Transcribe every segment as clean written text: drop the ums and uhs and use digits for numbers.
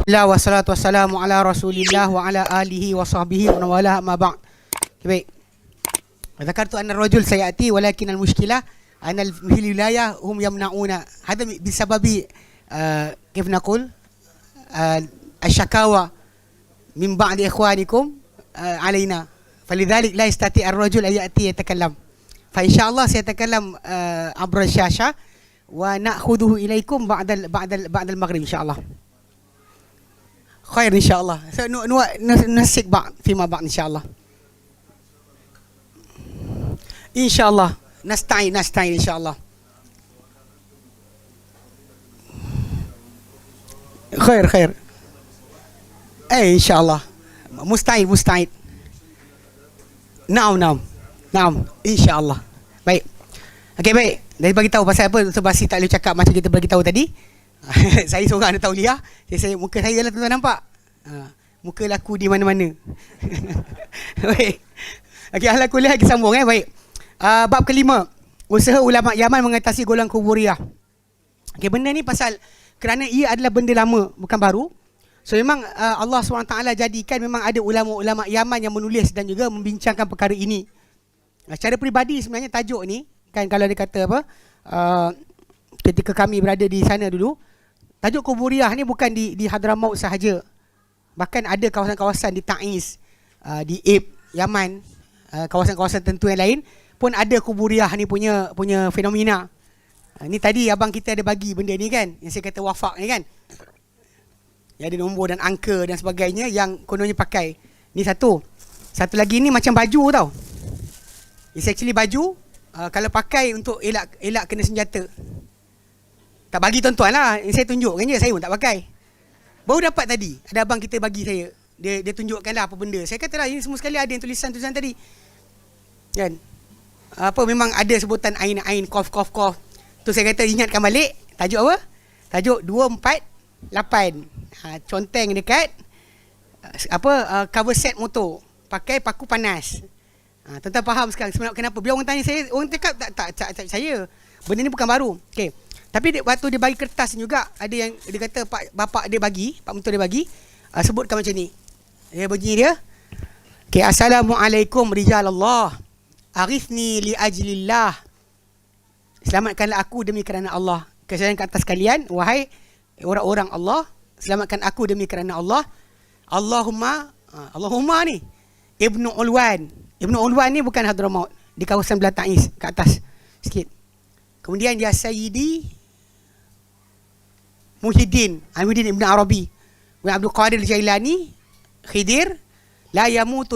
Alhamdulillah wassalatu wassalamu ala Rasulillah wa ala alihi wa sahbihi wa wala ma ba'd. Baik. Zakartu anna ar-rajul sayati walakin al-mushkilah anna al-wilayah hum yamna'una. Hada bisababi كيف نقول الشكاوى من بعض إخوانكم علينا فلذلك لا يستطيع الرجل أن يأتي يتكلم فإن شاء الله سيتكلم عبر الشاشة ونأخذه إليكم بعد المغرب إن شاء الله خير إن شاء الله نسك بعض فيما بعد إن شاء الله إن شاء الله نستعين إن شاء الله خير إن شاء الله مستعد نعم إن شاء الله baik. Okey, baik. Dari bagi tahu pasal apa Dr. Basi tak boleh cakap macam kita bagi tahu tadi. Saya seorang ada tauliah. Saya muka saya lah tuan-tuan nampak. Muka laku di mana-mana. Baik. Okey, ahla kuliah kita sambung baik. Bab kelima, usaha ulama Yaman mengatasi golongan kuburiyah. Okey, benda ni pasal kerana ia adalah benda lama, bukan baru. So memang Allah SWT jadikan memang ada ulama-ulama Yaman yang menulis dan juga membincangkan perkara ini. Secara peribadi sebenarnya tajuk ni, kan kalau dia kata apa, ketika kami berada di sana dulu, tajuk kuburiyah ni bukan di Hadramaut sahaja. Bahkan ada kawasan-kawasan di Taiz, di Ib, Yaman, kawasan-kawasan tertentu yang lain pun ada kuburiyah ni punya fenomena. Ni tadi abang kita ada bagi benda ni kan, yang saya kata wafak ni kan, yang ada nombor dan angka dan sebagainya yang kononnya pakai. Ni satu lagi ni macam baju tau. It's actually baju, kalau pakai untuk elak kena senjata. Tak bagi tuan-tuan lah, saya tunjukkan je, saya pun tak pakai. Baru dapat tadi, ada abang kita bagi saya, dia tunjukkan lah apa benda. Saya kata lah, ini semua sekali ada yang tulisan-tulisan tadi kan, apa memang ada sebutan ain, kof. Tu saya kata ingatkan balik, tajuk apa? Tajuk 248. Conteng dekat cover set motor, pakai paku panas. Tuan-tuan faham sekarang kenapa bila orang tanya saya, orang cakap tak saya. Benda ni bukan baru. Okey. Tapi waktu dia bagi kertas juga, ada yang dia kata pak mentua dia bagi, sebutkan macam ni. Dia bunyi dia. Okey, assalamualaikum rijalallah. Aghithni li ajlillah. Selamatkanlah aku demi kerana Allah. Kesalahan ke atas kalian, wahai orang-orang Allah, selamatkan aku demi kerana Allah. Allahumma ni Ibnu Ulwan ni bukan Hadramaut, di kawasan belah Taiz, ke atas sikit. Kemudian ya Sayyidi Muhyiddin Ibn Arabi wa Abdul Qadir Jailani Khidir la yamut.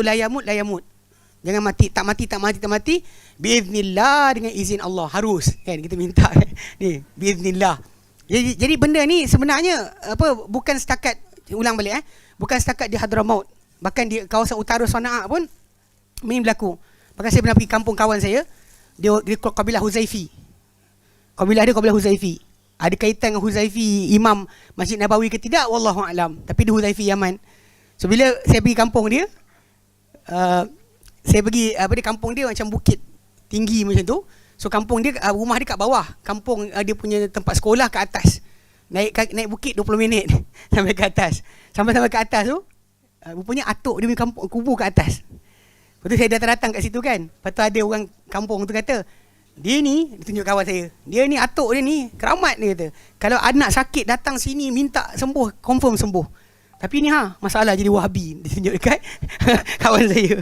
Jangan mati, tak mati. Biiznillah, dengan izin Allah. Harus kan kita minta ni, biiznillah. Jadi benda ni sebenarnya bukan setakat, ulang balik bukan setakat di Hadramaut, bahkan di kawasan utara Sana'a pun ini berlaku. Bahkan saya pernah pergi kampung kawan saya, dia kabilah Huzaifi. Kabilah Huzaifi. Ada kaitan dengan Huzaifi Imam Masjid Nabawi ke tidak, wallahu alam, tapi dia Huzaifi Yaman. So bila saya pergi kampung dia, saya pergi di kampung dia macam bukit tinggi macam tu. So kampung dia, rumah dia kat bawah. Kampung dia punya tempat sekolah kat atas. Naik bukit 20 minit sampai ke atas. Sampai ke atas tu, rupanya atuk dia punya kampung, kubur kat atas. Lepas tu saya datang kat situ kan. Lepas tu ada orang kampung tu kata, dia ni, dia tunjuk kawan saya, dia ni atuk dia ni keramat, dia kata. Kalau anak sakit datang sini minta sembuh, confirm sembuh. Tapi ni masalah jadi Wahabi. Dia tunjuk dekat kawan saya.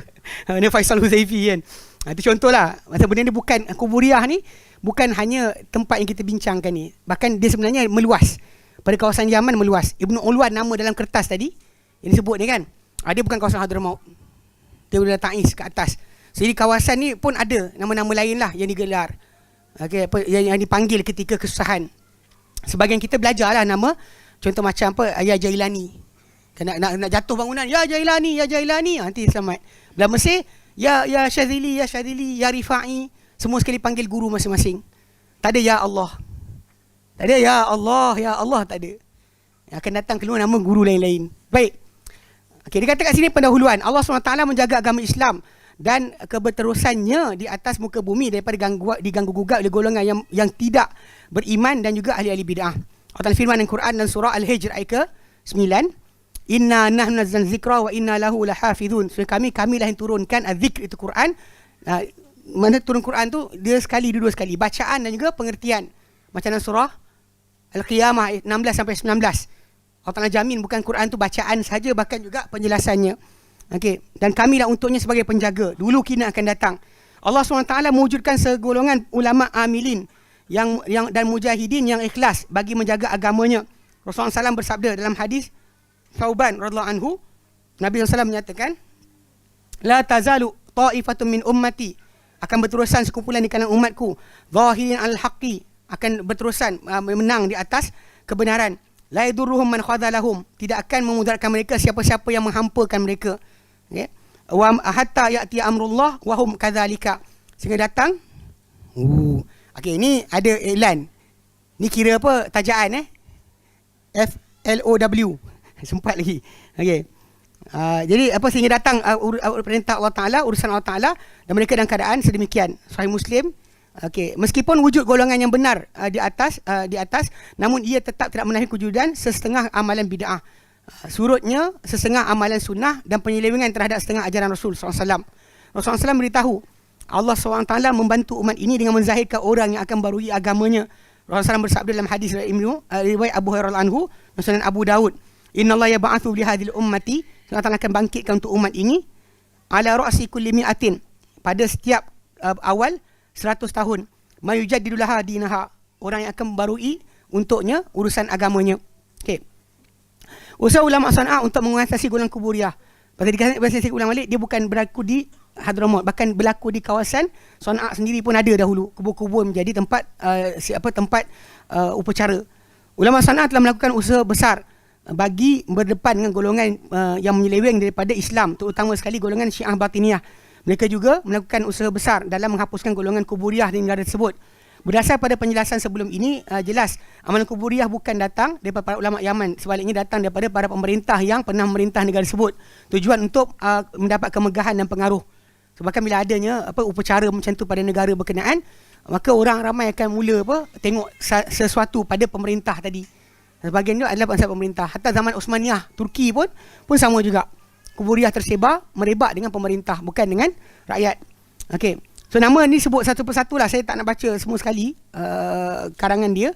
Ni Faisal Huzaifi kan. Itu contohlah. Masa benda ni bukan, kuburiyah ni bukan hanya tempat yang kita bincangkan ni. Bahkan dia sebenarnya meluas. Pada kawasan Yaman meluas. Ibnu Ulwan nama dalam kertas tadi yang disebut ni kan, dia bukan kawasan Hadramaut. Dia boleh Taiz ke atas. So, jadi kawasan ni pun ada nama-nama lain lah yang digelar. Okay, yang dipanggil ketika kesusahan. Sebagian kita belajar lah nama. Contoh macam Ya Jailani. Nak jatuh bangunan, Ya Jailani, nanti selamat. Belah Mesir, Ya Syadzili, Ya Rifa'i. Semua sekali panggil guru masing-masing. Tak ada Ya Allah. Tak ada Ya Allah, tak ada. Yang akan datang keluar nama guru lain-lain. Baik. Okey, dia kata kat sini pendahuluan. Allah SWT menjaga agama Islam dan keberterusannya di atas muka bumi daripada diganggu-gugat oleh golongan yang tidak beriman dan juga ahli-ahli bid'ah. Allah firman dalam Quran dan surah Al-Hijr ayat ke Inna nahnu nazzalna dzikra wa inna lahu lahafizun. So kamilah yang turunkan az-zikr itu Quran. Mana turun Quran tu dia sekali dua sekali, bacaan dan juga pengertian. Macam dalam surah Al-Qiyamah 16 sampai 19. Allah Taala jamin bukan Quran tu bacaan saja, bahkan juga penjelasannya. Okey, dan kamilah untuknya sebagai penjaga. Dulu kini akan datang. Allah SWT mewujudkan segolongan ulama amilin yang dan mujahidin yang ikhlas bagi menjaga agamanya. Rasulullah SAW bersabda dalam hadis Thauban radhiyallahu anhu, Nabi SAW menyatakan, la tazalu ta'ifatun min ummati, akan berterusan sekumpulan di kalangan umatku, zahirin al-haqqi, akan berterusan menang di atas kebenaran, la yadurruhum man khadalahum, tidak akan memudaratkan mereka siapa-siapa yang menghampakan mereka. Okay. Wa hatta ya'ti amrullah wa hum kadzalika, sehingga datang. Okey, ni ada iklan. Ni kira apa tajaan FLOW. Sempat lagi. Okey. Jadi apa sehingga datang perintah Allah Taala, urusan Allah Taala, dan mereka dalam keadaan sedemikian. Sahih Muslim. Okey, meskipun wujud golongan yang benar di atas, namun ia tetap tidak menafikan kewujudan setengah amalan bid'ah. Surutnya setengah amalan sunnah dan penyelewengan terhadap setengah ajaran Rasul SAW. Rasulullah SAW beritahu, Allah SWT membantu umat ini dengan menzahirkan orang yang akan barui agamanya. Rasulullah SAW bersabda dalam hadis riwayat Abu Hurairah anhu dan Sunan Abu Daud, innallaha yab'atsu li hadhil ummati, Allah akan bangkitkan untuk umat ini, ala ra'si kulli mi'atin, pada setiap awal 100 tahun, mayujaddidulah dinaha, orang yang akan membarui untuknya urusan agamanya. Okey. Usaha ulama Sana'a untuk mengatasi golongan kuburiyah. Pasal dikatakan ulang balik, dia bukan berlaku di Hadramaut, bahkan berlaku di kawasan Sana'a sendiri pun ada dahulu. Kubur-kubur menjadi tempat upacara. Ulama Sana'a telah melakukan usaha besar bagi berdepan dengan golongan yang menyeleweng daripada Islam, terutama sekali golongan Syiah Batiniyah. Mereka juga melakukan usaha besar dalam menghapuskan golongan kuburiyah di negara tersebut. Berdasar pada penjelasan sebelum ini, jelas amalan kuburiyah bukan datang daripada para ulama Yaman, sebaliknya datang daripada para pemerintah yang pernah memerintah negara tersebut. Tujuan untuk mendapat kemegahan dan pengaruh. Sebabkan bila adanya upacara macam tu pada negara berkenaan, maka orang ramai akan mula tengok sesuatu pada pemerintah tadi. Sebahagian itu adalah bangsa pemerintah. Hatta zaman Osmaniyah, Turki pun sama juga. Kuburiyah tersebar, merebak dengan pemerintah, bukan dengan rakyat. Okey. So nama ni sebut satu persatu lah. Saya tak nak baca semua sekali karangan dia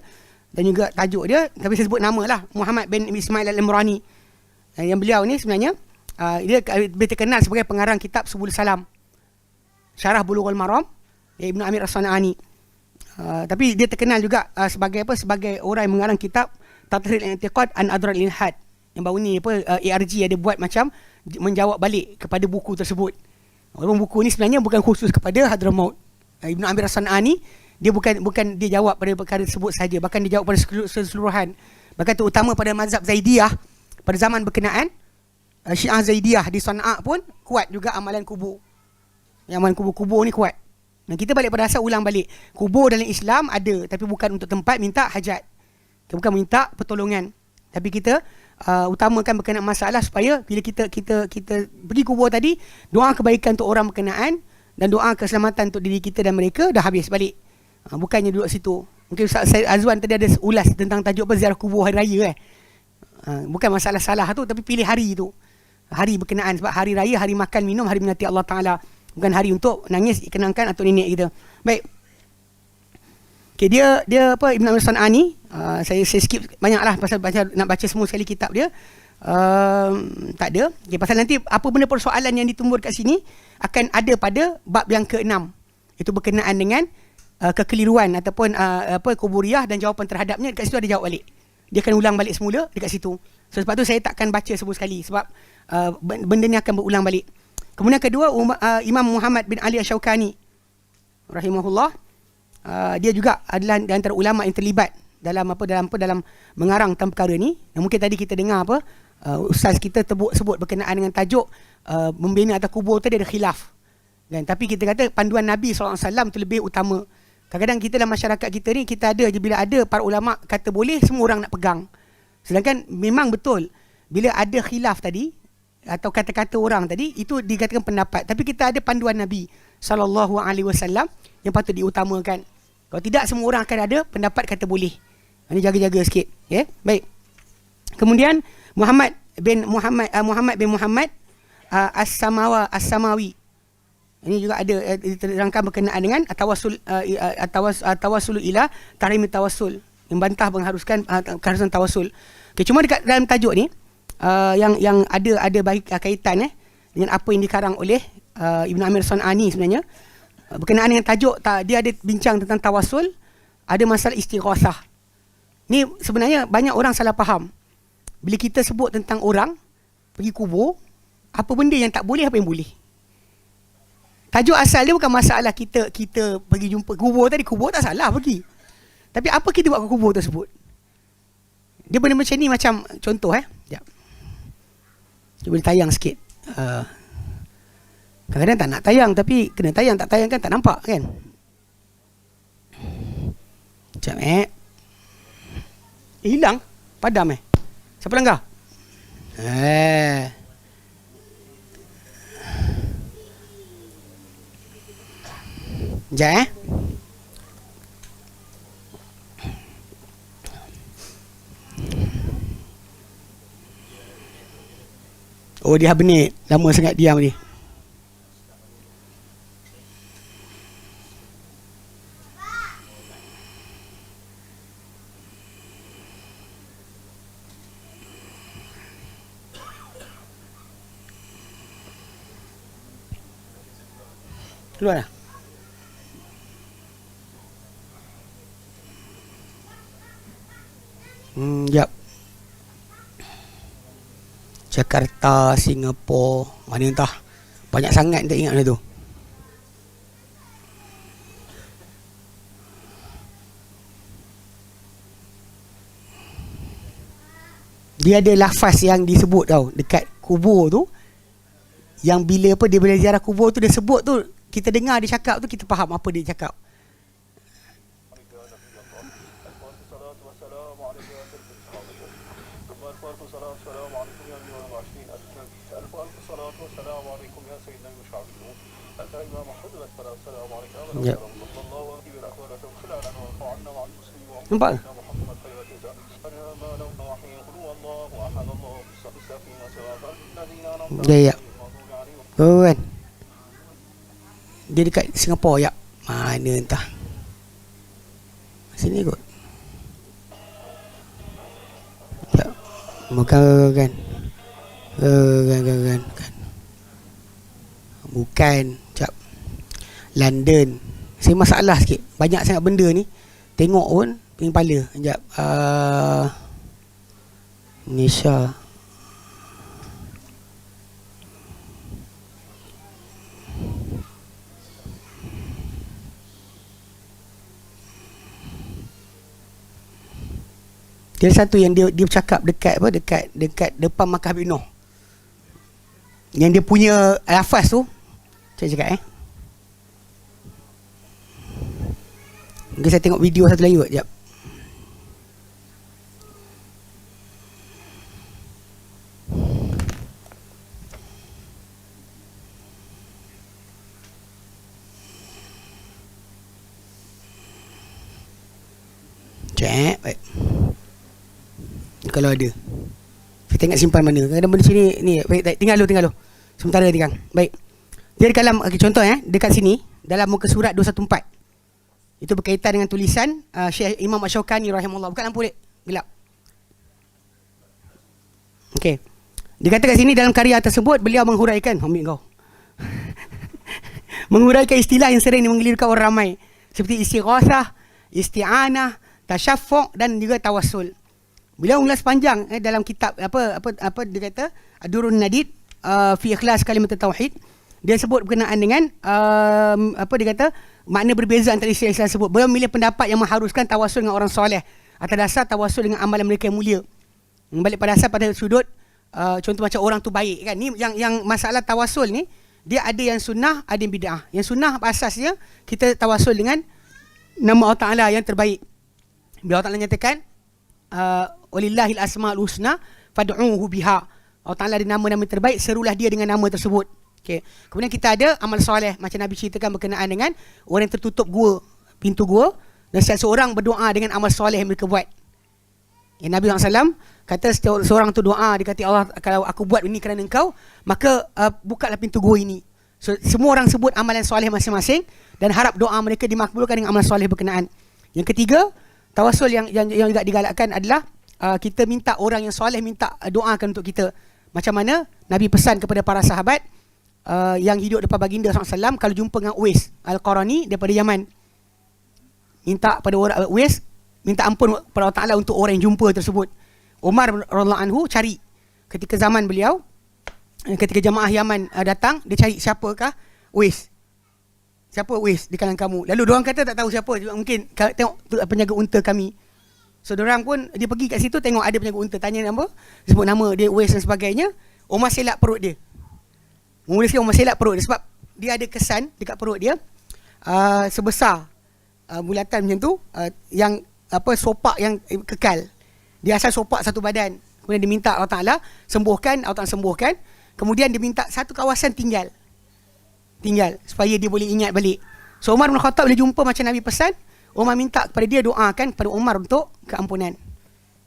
dan juga tajuk dia, tapi saya sebut nama lah. Muhammad bin Ismail Al-Imrani. Yang beliau ni sebenarnya dia terkenal sebagai pengarang kitab Subul Salam, Syarah Bulughul Maram, Ibnu Amir As-San'ani. Tapi dia terkenal juga sebagai orang yang mengarang kitab Tathrir al-I'tiqad an Adrar al-Ilhad. Yang baru ni ARG ada buat macam menjawab balik kepada buku tersebut. Walaupun buku ni sebenarnya bukan khusus kepada Hadramaut. Ibnu Amir As-San'ani dia bukan dia jawab pada perkara tersebut saja, bahkan dia jawab pada keseluruhan. Bahkan terutama pada mazhab Zaidiyah pada zaman berkenaan, Syiah Zaidiyah di Sana'a pun kuat juga amalan kubur. Yang amalan kubur ni kuat. Dan kita balik pada asal, ulang balik. Kubur dalam Islam ada, tapi bukan untuk tempat minta hajat. Kita bukan minta pertolongan. Tapi kita utamakan berkenaan masalah supaya bila kita pergi kubur tadi, doa kebaikan untuk orang berkenaan dan doa keselamatan untuk diri kita dan mereka, dah habis balik. Bukannya duduk situ. Mungkin Ustaz Syed Azwan tadi ada ulas tentang tajuk ziarah kubur hari raya bukan masalah salah tu, tapi pilih hari tu. Hari berkenaan, sebab hari raya, hari makan minum, hari mengasihi Allah Ta'ala, bukan hari untuk nangis kenangkan atau nenek kita. Baik. Okay, dia Ibn Amir As-San'ani, saya skip banyaklah pasal nak baca semua sekali kitab dia. Tak ada. Okay, pasal nanti apa benda persoalan yang ditumbur kat sini akan ada pada bab yang ke-6. Itu berkenaan dengan kekeliruan ataupun kuburiyah dan jawapan terhadapnya. Dekat situ ada jawab balik. Dia akan ulang balik semula dekat situ. So, sebab tu saya takkan baca semua sekali sebab benda ni akan berulang balik. Kemudian kedua, Imam Muhammad bin Ali Asy-Syaukani rahimahullah, dia juga adalah di antara ulama yang terlibat dalam mengarang tentang perkara ni. Dan mungkin tadi kita dengar ustaz kita sebut berkenaan dengan tajuk membina atas kubur tadi ada khilaf. Dan tapi kita kata panduan Nabi SAW tu lebih utama. Kadang-kadang kita dalam masyarakat kita ni, kita ada je bila ada para ulama kata boleh, semua orang nak pegang. Sedangkan memang betul bila ada khilaf tadi atau kata-kata orang tadi, itu dikatakan pendapat, tapi kita ada panduan Nabi SAW yang patut diutamakan. Kalau tidak, semua orang akan ada pendapat kata boleh. Ini jaga-jaga sikit. Okay? Baik. Kemudian Muhammad bin Muhammad As-Samawi. Ini juga ada diterangkan berkenaan dengan tawassul ila tahrim tawassul, membantah mengharuskan keharusan tawassul. Okay, cuma dekat dalam tajuk ni yang ada baik kaitan dengan apa yang dikarang oleh Ibn Amir San'ani sebenarnya berkenaan dengan tajuk dia ada bincang tentang tawassul, ada masalah istighasah. Ni sebenarnya banyak orang salah faham. Bila kita sebut tentang orang pergi kubur, apa benda yang tak boleh, apa yang boleh. Tajuk asal dia bukan masalah kita pergi jumpa kubur tadi. Kubur tak salah pergi. Tapi apa kita buat ke kubur tersebut? Dia benda macam ni, macam contoh Sekejap. Cuba tayang sikit. Kadang-kadang tak nak tayang, tapi kena tayang. Tak tayang kan tak nampak kan. Sekejap hilang. Padam Siapa langgar? Sekejap Oh, dia habis lama sangat diam ni. Keluar dah. Jap. Jakarta, Singapura, mana entah. Banyak sangat tak ingat benda tu. Dia ada lafaz yang disebut tau dekat kubur tu, yang bila dia bila ziarah kubur tu dia sebut tu, kita dengar dia cakap tu, kita faham apa dia cakap. Ya. Nampak? Ya. Oh kan. Dia dekat Singapura ya. Mana entah. Sini kot. Ya. Bukan kan. Kan. Bukan. Sekejap. London. Saya masalah sikit. Banyak sangat benda ni. Tengok pun pening kepala. Sekejap. Indonesia. Dia satu yang dia bercakap dekat depan Makam Habib Noh. Yang dia punya lafaz tu. Saya cakap Mungkin saya tengok video satu lagi kot. Sekejap. Baik. Kalau ada. Saya tengok simpan mana. Kadang-kadang benda sini ni. Baik, tinggal dulu. Sementara tinggal. Baik. Dia dekat dalam contoh dekat sini dalam muka surat 214. Itu berkaitan dengan tulisan Syekh Imam Asy-Syaukani rahimahullah. Buka lampu dek. Gelap. Okey. Dia kata kat sini dalam karya tersebut beliau menghuraikan, ambil kau. Menghuraikan istilah yang sering menggelirukan orang ramai seperti istighasah, isti'anah, tasyaffu' dan juga tawassul. Beliau ulas panjang dalam kitab apa dia kata Ad-Durrun Nadid fi ikhlas kalimat tauhid. Dia sebut berkenaan dengan dia kata makna berbeza antara istilah tersebut. Beliau memilih pendapat yang mengharuskan tawassul dengan orang soleh atas dasar tawassul dengan amalan mereka yang mulia. Balik pada asal pada sudut contoh macam orang tu baik kan. Ni yang masalah tawassul ni dia ada yang sunnah, ada yang bid'ah. Yang sunnah asasnya kita tawassul dengan nama Allah Taala yang terbaik. Bila Allah Taala nyatakan walillahil asmaul husna fad'uhu biha. Allah Taala ada nama-nama terbaik, serulah dia dengan nama tersebut. Okey. Kemudian kita ada amal soleh macam Nabi ceritakan berkenaan dengan orang yang tertutup gua, pintu gua, dan setiap seorang berdoa dengan amal soleh yang mereka buat. Yang Nabi SAW kata seorang tu doa, dia kata Allah, kalau aku buat ini kerana engkau, maka bukalah pintu gua ini. So semua orang sebut amalan soleh masing-masing dan harap doa mereka dimakbulkan dengan amalan soleh berkenaan. Yang ketiga, tawasul yang juga digalakkan adalah kita minta orang yang soleh minta doakan untuk kita. Macam mana Nabi pesan kepada para sahabat yang hidup depan baginda SAW, kalau jumpa dengan Uwais Al-Qarani daripada Yaman, minta pada orang Uwais, minta ampun kepada Allah Ta'ala untuk orang yang jumpa tersebut. Umar radhiyallahu anhu cari ketika zaman beliau, ketika jamaah Yaman datang, dia cari siapakah Uwais, siapa Uwais di kalangan kamu. Lalu diorang kata tak tahu siapa, mungkin tengok penjaga unta kami. So diorang pun dia pergi kat situ, tengok ada penjaga unta, tanya nama, sebut nama dia Uwais dan sebagainya. Umar selak perut dia. Mula sekali Umar selak perut dia sebab dia ada kesan dekat perut dia sebesar bulatan macam tu, yang sopak yang kekal. Dia asal sopak satu badan. Kemudian dia minta Allah Ta'ala sembuhkan, Allah Ta'ala sembuhkan. Kemudian dia minta satu kawasan tinggal supaya dia boleh ingat balik. So Umar bin Khattab bila jumpa macam Nabi pesan, Umar minta kepada dia doakan kepada Umar untuk keampunan.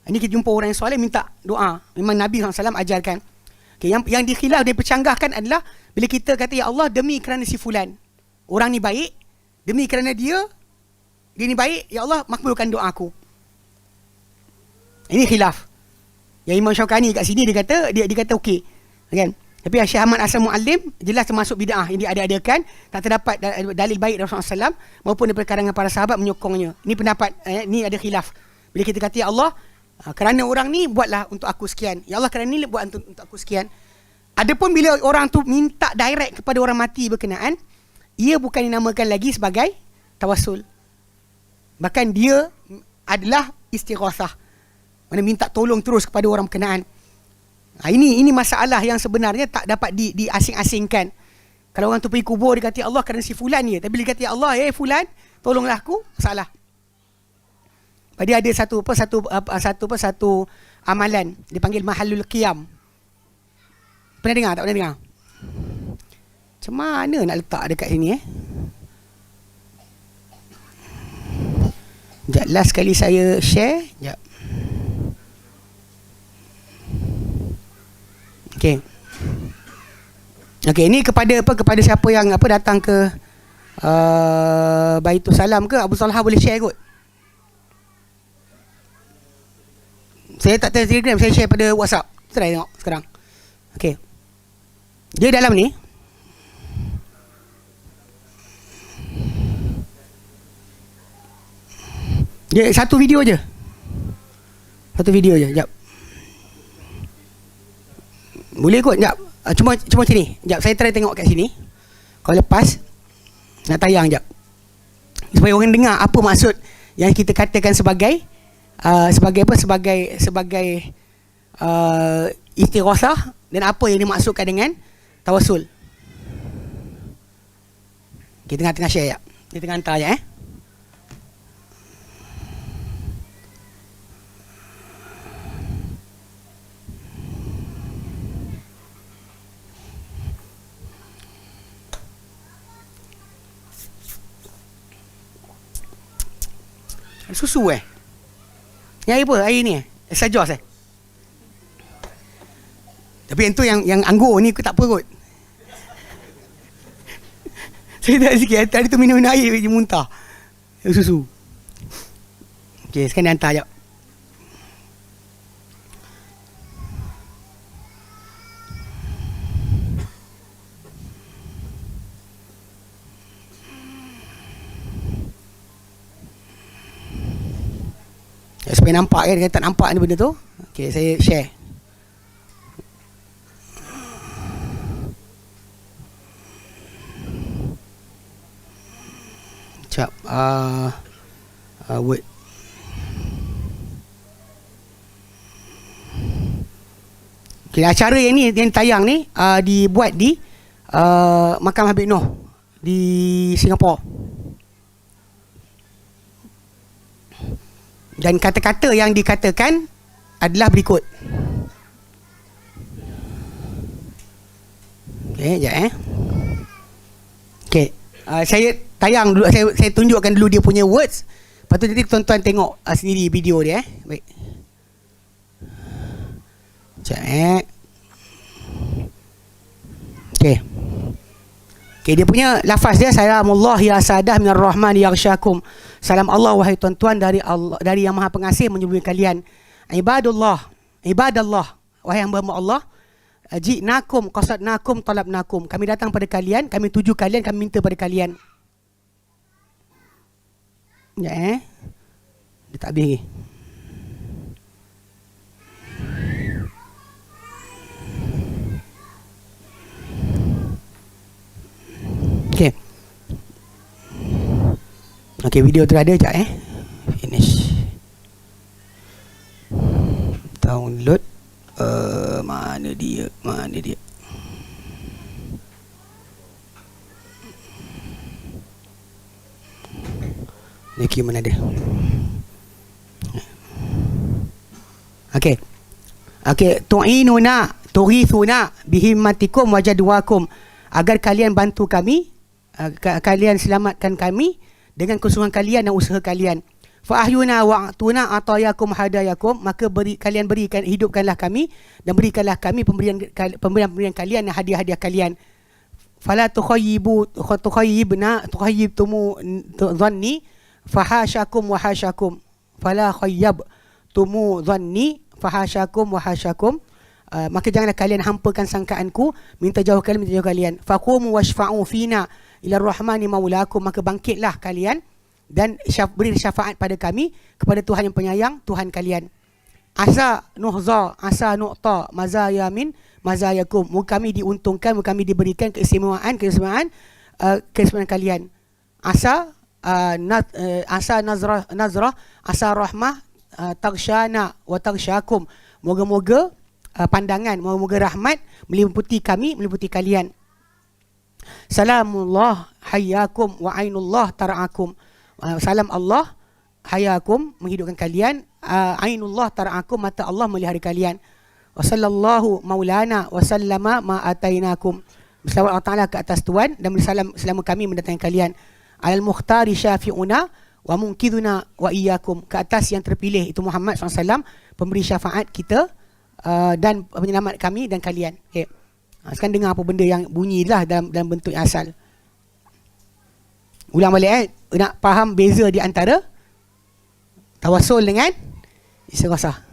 Ini kita jumpa orang yang soleh minta doa. Memang Nabi SAW ajarkan. Okay, yang dikhilaf, dia percanggahkan adalah bila kita kata ya Allah demi kerana si fulan, orang ni baik, demi kerana dia ni baik, ya Allah makbulkan doa aku. Ini khilaf. Yang Imam Syaukani kat sini dia kata okey, kan? Tapi Syekh Ahmad Hasan Muallim jelas termasuk bid'ah yang diada-adakan, tak terdapat dalil baik dari Rasulullah SAW maupun daripada kalangan para sahabat menyokongnya. Ini pendapat, ni ada khilaf. Bila kita kata ya Allah, kerana orang ni buatlah untuk aku sekian, ya Allah kerana ni buat untuk aku sekian. Adapun bila orang tu minta direct kepada orang mati berkenaan, ia bukan dinamakan lagi sebagai tawassul, bahkan dia adalah istighasah, mana minta tolong terus kepada orang berkenaan. Ini masalah yang sebenarnya tak dapat diasing-asingkan. Kalau orang tu pergi kubur, dia kata Allah kerana si fulan ni, tapi dia kata ya Allah fulan tolonglah aku, salah. Dia ada satu amalan dipanggil mahallul qiyam. Pernah dengar tak? Pernah dengar? Macam mana nak letak dekat sini Sekejap, last kali saya share. Sekejap. Okey, ni kepada siapa yang datang ke Baitul Salam ke Abu Talha, boleh share kot. Saya tak tahu Telegram, saya share pada WhatsApp. Try tengok sekarang. Okey. Dia dalam ni dia satu video je. Sekejap. Boleh kot, sekejap. Cuma macam ni. Sekejap, saya try tengok kat sini. Kalau lepas nak tayang sekejap, supaya orang dengar apa maksud yang kita katakan sebagai istighasah dan apa yang dimaksudkan dengan tawassul. Kita tengah share sekejap. Dia tengah hantar sekejap susu yang air apa? Air ni extra jos tapi yang tu yang anggur ni aku tak apa kot. Saya tak sikit tadi tu minum air je muntah susu. Okey, sekarang dia hantar sekejap. Supaya nampak dia tak nampak ni benda tu. Okey, saya share. Sekejap. Word. Okay, acara yang ni, yang tayang ni dibuat di Makam Habib Noh di Singapura. Dan kata-kata yang dikatakan adalah berikut. Okey, sekejap Okey, saya tayang dulu, saya tunjukkan dulu dia punya words. Lepas tu nanti tuan-tuan tengok sendiri video dia Baik. Sekejap Okey. Okey, dia punya lafaz dia, salamullah ya sadah minar rahman yaghsyakum. Salam Allah wahai tuan-tuan dari Allah, dari yang Maha Pengasih menyelimuti kalian. Ibadullah, ibadallah, wahai hamba-hamba Allah. Ji'nakum qasadnakum talabnakum. Kami datang pada kalian, kami tuju kalian, kami minta pada kalian. Ya, dia tak habis lagi. Okey. Okey, video tu ada sekejap Finish. Download. Mana dia? Ni mana dia? Okey. Okey, tu'inuna, tughithuna bihimmatikum wa jadwakum. Agar kalian bantu kami, kalian selamatkan kami dengan kesungguhan kalian dan usaha kalian. Fa ahyuna wa atuna atayakum hadayakum, maka kalian berikan, hidupkanlah kami dan berikanlah kami pemberian kalian dan hadiah-hadiah kalian. Fala tukhayyibtumu dhanni fahasyakum wa hasyakum. Fala khayyabtumu dhanni fahasyakum wa hasyakum. Maka janganlah kalian hampakan sangkaanku, minta jauh kalian. Faqumu washfa'u fina ila rahmani maulakum, maka bangkitlah kalian dan beri syafaat pada kami, kepada Tuhan yang penyayang, Tuhan kalian. Asa nuhza, asa nu'ta mazaya min mazayakum. Moga kami diuntungkan, moga kami diberikan keistimewaan kalian. Asa nazrah, asa rahmah tagsyana wa tagsyakum. Moga-moga pandangan, moga-moga rahmat meliputi kami, meliputi kalian. Salamullah hayyakum wa ainullah tara'akum. Salam Allah hayakum, menghidupkan kalian, ainullah tara'akum, mata Allah melihara kalian. Wa sallallahu maulana wa sallama ma atainakum. Bersalawat Allah Ta'ala ke atas Tuhan dan bersalam selama kami mendatangi kalian. Alal mukhtari syafi'una wa munkiduna wa iyyakum. Ke atas yang terpilih itu Muhammad SAW, pemberi syafaat kita dan penyelamat kami dan kalian. Okay. Sekarang dengar apa benda yang bunyi lah dalam bentuk yang asal. Ulang balik nak faham beza di antara tawassul dengan istighasah.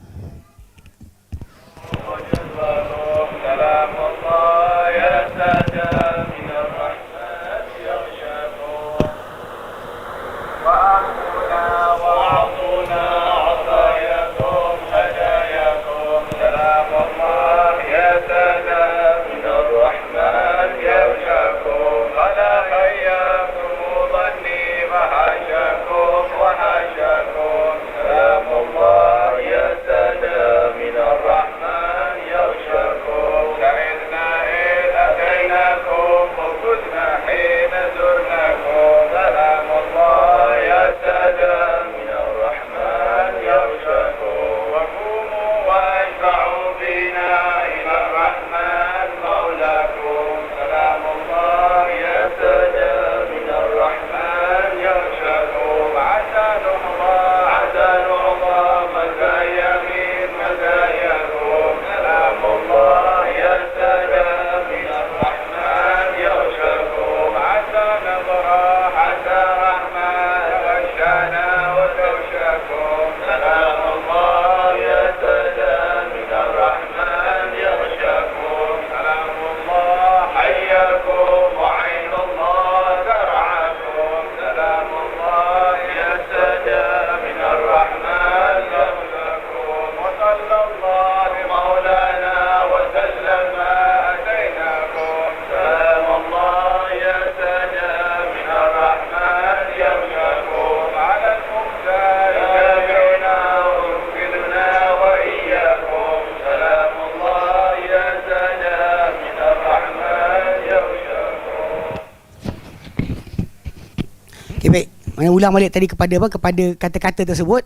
Mana ulang balik tadi kepada apa? Kepada kata-kata tersebut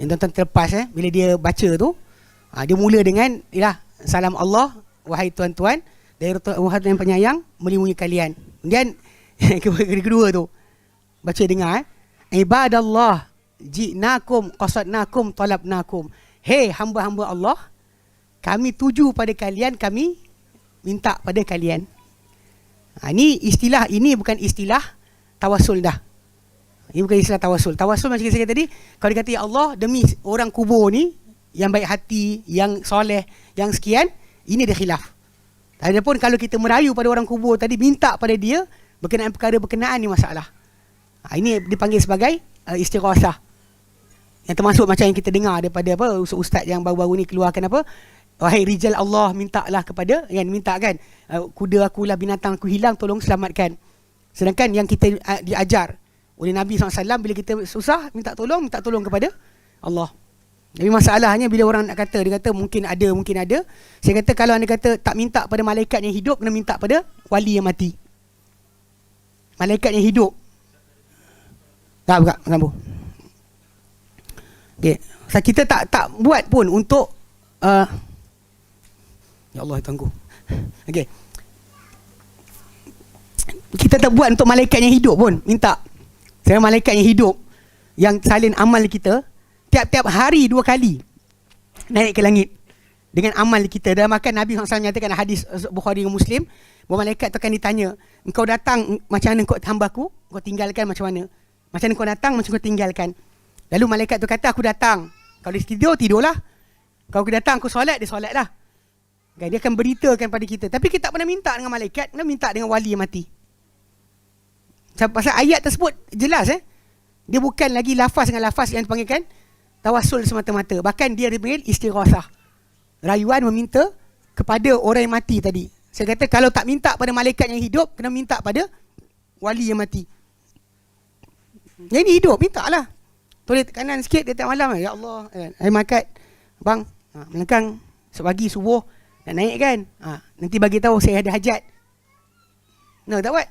yang tuan-tuan terlepas bila dia baca tu. Dia mula dengan salam Allah wahai tuan-tuan dari Tuhan yang penyayang melindungi kalian. Kemudian kedua tu baca dengar ibadallah ji'nakum qasadnakum talabnakum. Hey hamba-hamba Allah, kami tuju pada kalian, kami minta pada kalian. Ini istilah, ini bukan istilah tawasul dah. Ini bukan istilah tawasul. Tawasul macam saya kata tadi, kalau dia kata ya Allah demi orang kubur ni yang baik hati, yang soleh, yang sekian, ini dia khilaf. Adapun kalau kita merayu pada orang kubur tadi, minta pada dia berkenaan perkara berkenaan ni masalah. Ini dipanggil sebagai istighasah. Yang termasuk macam yang kita dengar daripada apa ustaz yang baru-baru ni keluarkan apa, wahai rijal Allah, mintalah kepada, kan, minta kan, kuda aku lah, binatang aku hilang, tolong selamatkan. Sedangkan yang kita diajar oleh Nabi SAW, bila kita susah minta tolong kepada Allah. Tapi masalahnya bila orang nak kata, dia kata mungkin ada. Saya kata kalau anda kata tak minta pada malaikat yang hidup, kena minta pada wali yang mati. Malaikat yang hidup. Tak buka lampu. Okey, so, kita tak buat pun untuk ya Allah tunggu. Okey. Kita tak buat untuk malaikat yang hidup pun minta. Saya malaikat yang hidup yang salin amal kita tiap-tiap hari 2 kali naik ke langit dengan amal kita. Dalam makan Nabi SAW nyatakan hadis Bukhari dan Muslim, bahawa malaikat tu akan ditanya, engkau datang macam mana kau hambaku, kau tinggalkan macam mana? Macam mana kau datang, macam kau tinggalkan. Lalu malaikat tu kata, aku datang. Kalau dia tidurlah. Kalau aku datang, aku solat, dia solat lah. Dia akan beritakan pada kita. Tapi kita tak pernah minta dengan malaikat, kita minta dengan wali yang mati. Pasal ayat tersebut jelas dia bukan lagi lafaz dengan lafaz yang dipanggilkan tawasul semata-mata. Bahkan dia dipanggil istighasah. Rayuan meminta kepada orang yang mati tadi. Saya kata kalau tak minta pada malaikat yang hidup, kena minta pada wali yang mati. Yang ini hidup, minta lah. Toleh kanan sikit dia tiap malam. Ya Allah, hai malaikat, bang, melengkang sepagi subuh nak naik kan. Nanti bagi tahu saya ada hajat. No, tak buat.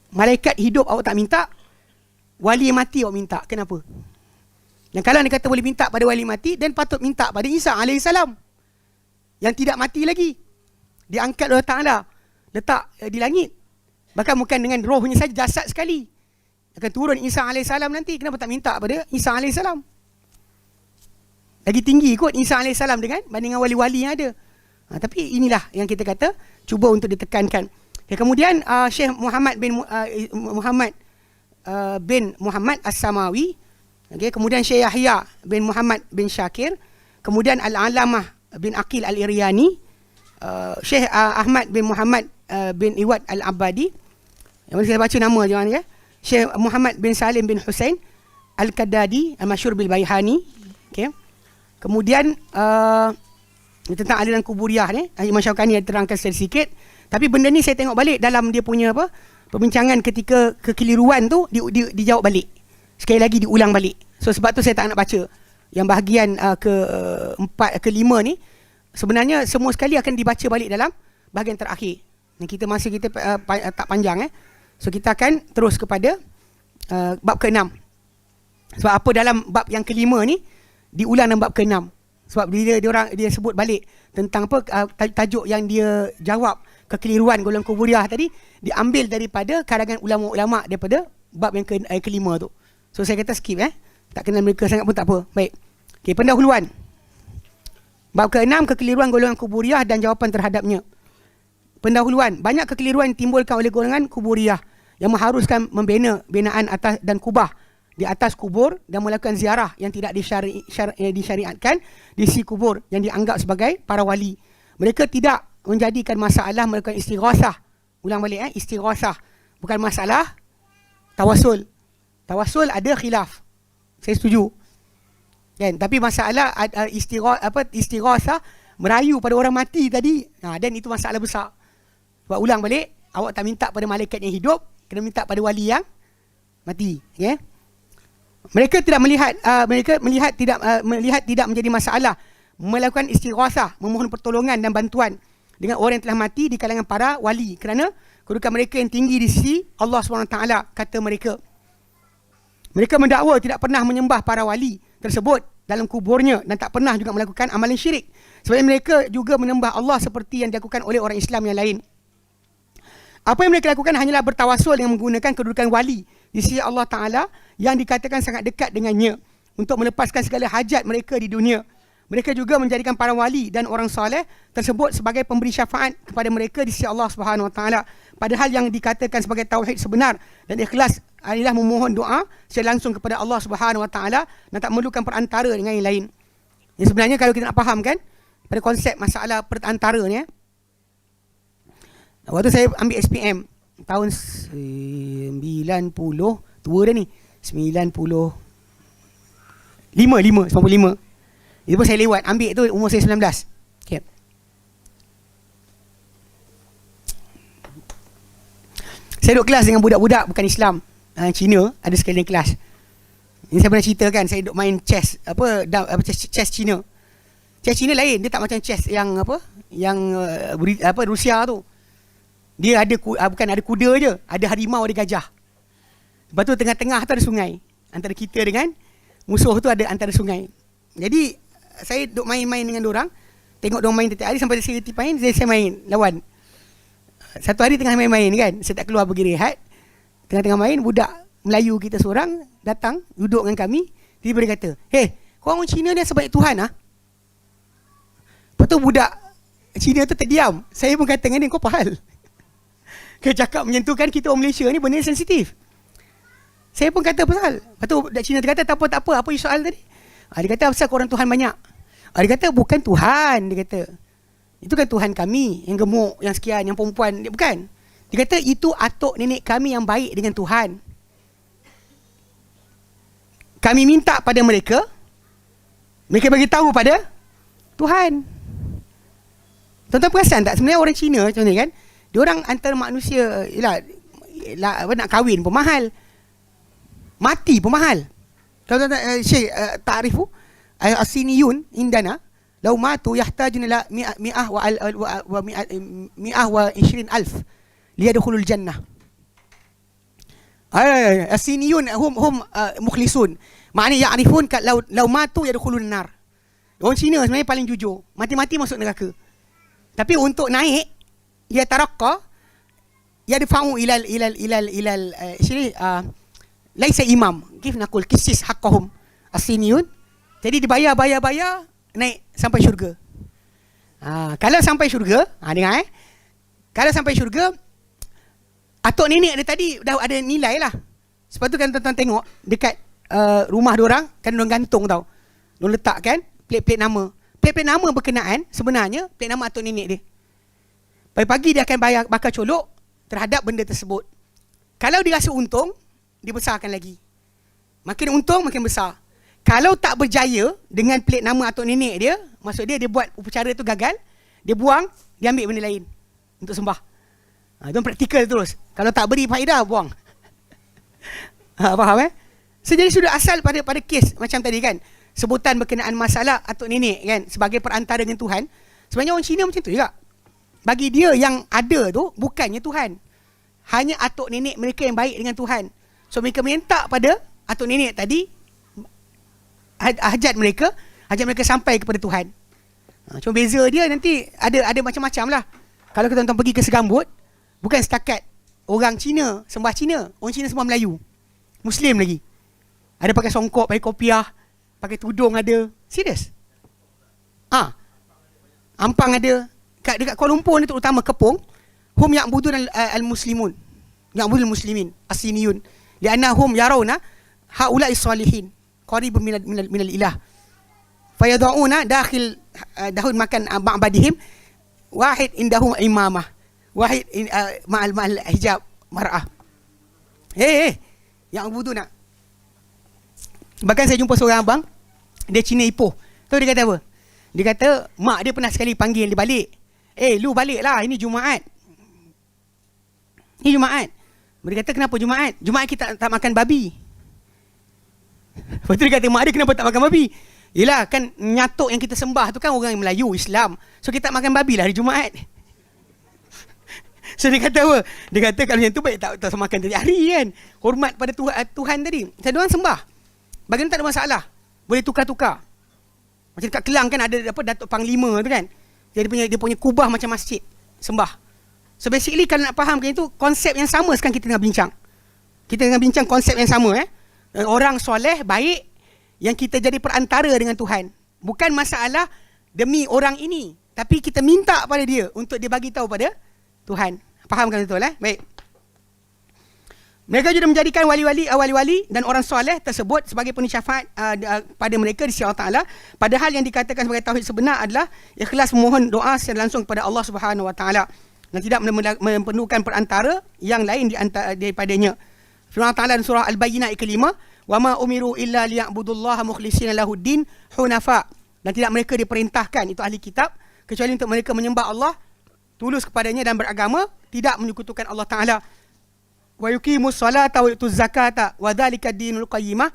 Malaikat hidup awak tak minta, wali yang mati awak minta. Kenapa? Dan kalau anda kata boleh minta pada wali mati, dan patut minta pada Isa AS yang tidak mati lagi, diangkat oleh Ta'ala, letak di langit. Bahkan bukan dengan rohnya saja, jasad sekali akan turun Isa AS nanti. Kenapa tak minta pada Isa AS? Lagi tinggi kot Isa AS bandingan wali-wali yang ada. Tapi inilah yang kita kata cuba untuk ditekankan. Kemudian Syekh Muhammad bin Muhammad As-Samawi, kemudian Syekh Yahya bin Muhammad bin Syakir, kemudian Al-Alamah bin Aqil Al-Iryani, Syekh Ahmad bin Muhammad bin Iwad Al-Abadi, yang saya baca nama jangan ya, Syekh Muhammad bin Salim bin Husain Al-Kadadi Al-Masyhur bil Baihani. Kemudian tentang aliran kuburiyah ni, Imam Syaukani ada terangkan sedikit. Tapi benda ni saya tengok balik dalam dia punya perbincangan ketika kekeliruan tu dijawab balik. Sekali lagi diulang balik. So sebab tu saya tak nak baca yang bahagian ke-4 ke-5 ni. Sebenarnya semua sekali akan dibaca balik dalam bahagian terakhir. Dan kita masa kita tak panjang So kita akan terus kepada bab ke-6. Sebab apa dalam bab yang ke-5 ni diulang dalam bab ke-6. Sebab bila dia sebut balik tentang tajuk yang dia jawab kekeliruan golongan kuburiyah tadi, diambil daripada karangan ulama-ulama daripada bab yang ke-5 tu. So saya kata skip tak kenal mereka sangat pun tak apa. Baik. Okey, pendahuluan. Bab ke-6, kekeliruan golongan kuburiyah dan jawapan terhadapnya. Pendahuluan, banyak kekeliruan ditimbulkan oleh golongan kuburiyah yang mengharuskan membina binaan atas dan kubah di atas kubur dan melakukan ziarah yang tidak disyariatkan di sisi kubur yang dianggap sebagai para wali. Mereka tidak menjadikan masalah melakukan istighasah. Ulang balik istighasah. Bukan masalah tawasul. Tawasul ada khilaf. Saya setuju. Kan? Tapi masalah istighasah merayu pada orang mati tadi, dan itu masalah besar. Sebab ulang balik, awak tak minta pada malaikat yang hidup, kena minta pada wali yang mati. Mereka melihat tidak menjadi masalah melakukan istighasah, memohon pertolongan dan bantuan dengan orang yang telah mati di kalangan para wali, kerana kedudukan mereka yang tinggi di sisi Allah SWT, kata mereka. Mereka mendakwa tidak pernah menyembah para wali tersebut dalam kuburnya dan tak pernah juga melakukan amalan syirik. Sebab mereka juga menyembah Allah seperti yang dilakukan oleh orang Islam yang lain. Apa yang mereka lakukan hanyalah bertawasul dengan menggunakan kedudukan wali di sisi Allah Ta'ala yang dikatakan sangat dekat dengannya untuk melepaskan segala hajat mereka di dunia. Mereka juga menjadikan para wali dan orang soleh tersebut sebagai pemberi syafaat kepada mereka di sisi Allah Subhanahu Wa Taala. Padahal yang dikatakan sebagai tauhid sebenar dan ikhlas adalah memohon doa secara langsung kepada Allah Subhanahu Wa Taala dan tak memerlukan perantara dengan yang lain. Yang sebenarnya kalau kita nak faham kan pada konsep masalah perantara ni, waktu saya ambil SPM tahun 90, tua dah ni, 95. Itu pun saya lewat, ambil tu umur saya 19. Okay. Saya duduk kelas dengan budak-budak bukan Islam, Cina, ada sekali kelas. Ini saya pernah cerita kan, saya duduk main chess, chess Cina. Chess Cina lain, dia tak macam chess yang Rusia tu. Dia ada bukan ada kuda je, ada harimau, ada gajah. Lepas tu tengah-tengah tu ada sungai. Antara kita dengan musuh tu ada antara sungai. Jadi saya duk main-main dengan diorang, tengok diorang main setiap hari sampai saya reti main, saya main lawan. Satu hari tengah main-main kan, saya tak keluar pergi rehat. Tengah-tengah main, budak Melayu kita seorang datang duduk dengan kami, tiba-tiba dia kata, "Hey, korang orang Cina ni sebaik Tuhan ah?" Lepas tu budak Cina tu terdiam. Saya pun kata dengan dia, kau apa hal? Kau cakap menyentuhkan kita orang Malaysia ni benda sensitif. Saya pun kata pasal. Lepas tu budak Cina tu kata, tak apa, apa soal tadi? Dia kata, pasal korang Tuhan banyak. Dia kata, bukan Tuhan, dia kata. Itu kan Tuhan kami, yang gemuk, yang sekian, yang perempuan. Bukan. Dia kata, itu atuk nenek kami yang baik dengan Tuhan. Kami minta pada mereka, mereka bagi tahu pada Tuhan. Tuan-tuan perasan tak? Sebenarnya orang Cina macam ni kan, diorang antara manusia, nak kahwin pun mahal, mati pun mahal. Kalau Syekh ta'rifu as-siniyun indana law matu yahtajun ila mi'ah wa 20 alf liyadkhulul jannah. As-siniyun hum mukhlisun. Maknanya ya'rifun law matu yadkhulun nar. Orang Cina sebenarnya paling jujur, mati-mati masuk neraka. Tapi untuk naik ia tarakka, ia difa'u ilal laisa imam, kif nakul kisis haqqahum as-siniyun. Jadi dibayar naik sampai syurga. Kalau sampai syurga, dengar kalau sampai syurga, atuk nenek dia tadi dah ada nilai lah. Sebab tu kan tuan-tuan tengok dekat rumah diorang kan diorang gantung tau, diorang letakkan plate-plate nama. Plate-plate nama berkenaan sebenarnya plate nama atuk nenek dia. Pagi-pagi dia akan bakar colok terhadap benda tersebut. Kalau dia rasa untung, dia besarkan lagi. Makin untung, makin besar. Kalau tak berjaya dengan plate nama atuk nenek dia, maksud dia buat upacara tu gagal, dia buang, dia ambil benda lain untuk sembah. Itu praktikal terus. Kalau tak beri faedah, buang. Faham So, jadi sudah asal pada kes macam tadi kan, sebutan berkenaan masalah atuk nenek kan, sebagai perantara dengan Tuhan. Sebenarnya orang Cina macam tu juga. Bagi dia yang ada tu bukannya Tuhan, hanya atuk nenek mereka yang baik dengan Tuhan. So mereka minta pada atuk nenek tadi hajat mereka sampai kepada Tuhan. Cuma beza dia nanti ada macam-macam lah. Kalau kita tuan pergi ke Segambut, bukan setakat orang Cina sembah Cina, orang Cina sembah Melayu, Muslim lagi. Ada pakai songkok, pakai kopiah, pakai tudung ada. Serius. Ampang ada. Dekat Kuala Lumpur ni terutama Kepong, hum ya'budun al-muslimun, ya'budul muslimin as-siniyun li'annahum yarawna haula'i salihin qaribun minal ilah fayad'una dakhil dahun makan ma'badihim wahid indahum imamah wahid ma'al hijab mar'ah. Ya'buduna. Bahkan saya jumpa seorang abang, dia Cina Ipoh. Tahu dia kata apa? Dia kata mak dia pernah sekali panggil dia balik. Lu balik lah, ini Jumaat. Ini Jumaat. Dia kata, kenapa Jumaat? Jumaat kita tak makan babi. Lepas tu dia kata, mak dia kenapa tak makan babi? Yelah, kan nyatuk yang kita sembah tu kan orang Melayu, Islam. So kita tak makan babi lah hari Jumaat. So dia kata apa? Dia kata kalau yang tu baik tak makan tadi hari kan. Hormat pada Tuhan tadi. Saya diorang sembah. Bagaimana tak ada masalah. Boleh tukar-tukar. Macam dekat Kelang kan ada Datuk Panglima tu kan. Dia punya kubah macam masjid, sembah. So basically kalau nak fahamkan itu, konsep yang sama sekarang kita tengah bincang. Kita tengah bincang konsep yang sama. Orang soleh, baik, yang kita jadi perantara dengan Tuhan. Bukan masalah demi orang ini, tapi kita minta pada dia untuk dia bagi tahu pada Tuhan. Faham kan betul Baik. Mereka juga menjadikan wali-wali dan orang soleh tersebut sebagai penuh syafaat pada mereka di sisi Allah Ta'ala. Padahal yang dikatakan sebagai tauhid sebenar adalah ikhlas memohon doa secara langsung kepada Allah Subhanahu Wa Ta'ala dan tidak memerlukan perantara yang lain daripadanya. Firman Allah Ta'ala dalam surah Al-Bayyinah ayat ke-5, "Wa ma umiru illa liya'budullaha mukhlishina lahuddin hunafa." Dan tidak mereka diperintahkan, itu ahli kitab, kecuali untuk mereka menyembah Allah tulus kepadanya dan beragama, tidak menyekutukan Allah Ta'ala. Wa yuqimus salata wa yutuz zakata wa dzalika dinul qayyimah.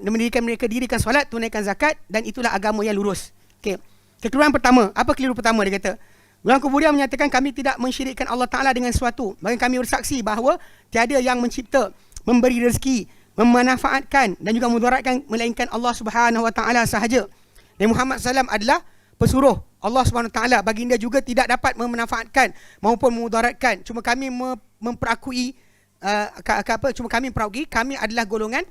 Mendirikan mereka dirikan solat, tunaikan zakat, dan itulah agama yang lurus. Okey. Kekeliruan pertama, apa keliru pertama dia kata? Golongan kuburia menyatakan kami tidak mensyirikkan Allah Ta'ala dengan sesuatu. Bahkan kami bersaksi bahawa tiada yang mencipta, memberi rezeki, memanfaatkan dan juga mudaratkan melainkan Allah Subhanahu Wa Ta'ala sahaja. Dan Muhammad SAW adalah pesuruh Allah Subhanahu Wa Ta'ala. Baginda juga tidak dapat memanfaatkan maupun memudaratkan. Cuma kami memperakui kami adalah golongan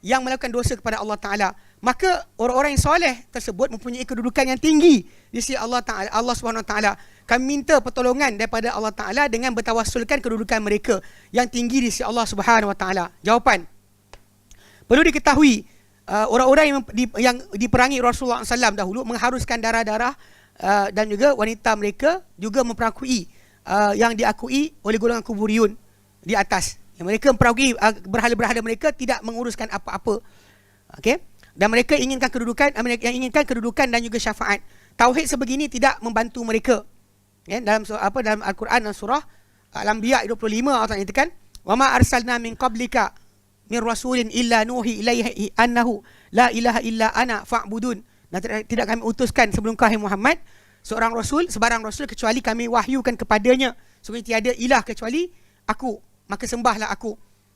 yang melakukan dosa kepada Allah Ta'ala. Maka orang-orang yang soleh tersebut mempunyai kedudukan yang tinggi di sisi Allah Ta'ala, Allah Subhanahu Wa Ta'ala. Kami minta pertolongan daripada Allah Ta'ala dengan bertawassulkan kedudukan mereka yang tinggi di sisi Allah Subhanahu Wa Ta'ala. Jawapan, perlu diketahui orang-orang yang diperangi Rasulullah SAW dahulu mengharuskan darah-darah dan juga wanita mereka juga memperakui yang diakui oleh golongan kuburiyun di atas. Yang mereka memperakui berhala-berhala mereka tidak menguruskan apa-apa. Okey? Dan mereka inginkan kedudukan dan juga syafaat. Tauhid sebegini tidak membantu mereka. Dalam Al-Quran dalam surah Al-Anbiya 25 Allah nyatakan, "Wa ma arsalna min qablika min rasulin illa nuhi ilaihi annahu la ilaha illa ana fa'budun." Dan tidak kami utuskan sebelum kau Muhammad sebarang rasul kecuali kami wahyukan kepadanya sungguh tiada ilah kecuali aku, maka sembahlah aku.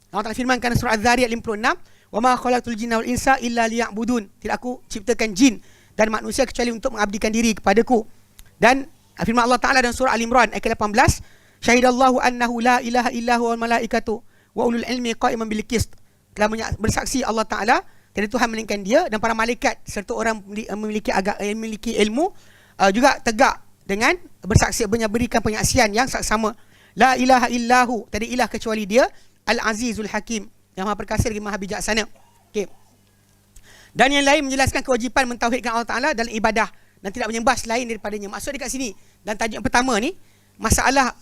Allah Ta'ala firmankan surah Az-Zariyat 56, "Wa ma khalaqtul jinna wal insa illa liya'budun." Tidak aku ciptakan jin dan manusia kecuali untuk mengabdikan diri kepadaku. Dan firman Allah Ta'ala dalam surah Al-Imran ayat 18, "Syahidallahu annahu la ilaha illahu wal malaikatu wa ulul ilmi qa'iman bil qist." Telah bersaksi Allah Ta'ala tiada Tuhan melainkan dia dan para malaikat serta orang memiliki ilmu juga tegak dengan bersaksi, berikan penyaksian yang saksama. La ilaha illahu, tiada ilah kecuali dia, Al-Azizul Hakim, yang Maha Perkasa lagi Maha Bijaksana. Okey. Dan yang lain menjelaskan kewajipan mentauhidkan Allah Ta'ala dalam ibadah dan tidak menyembah selain daripadanya. Maksud dekat sini dan tajuk yang pertama ni masalah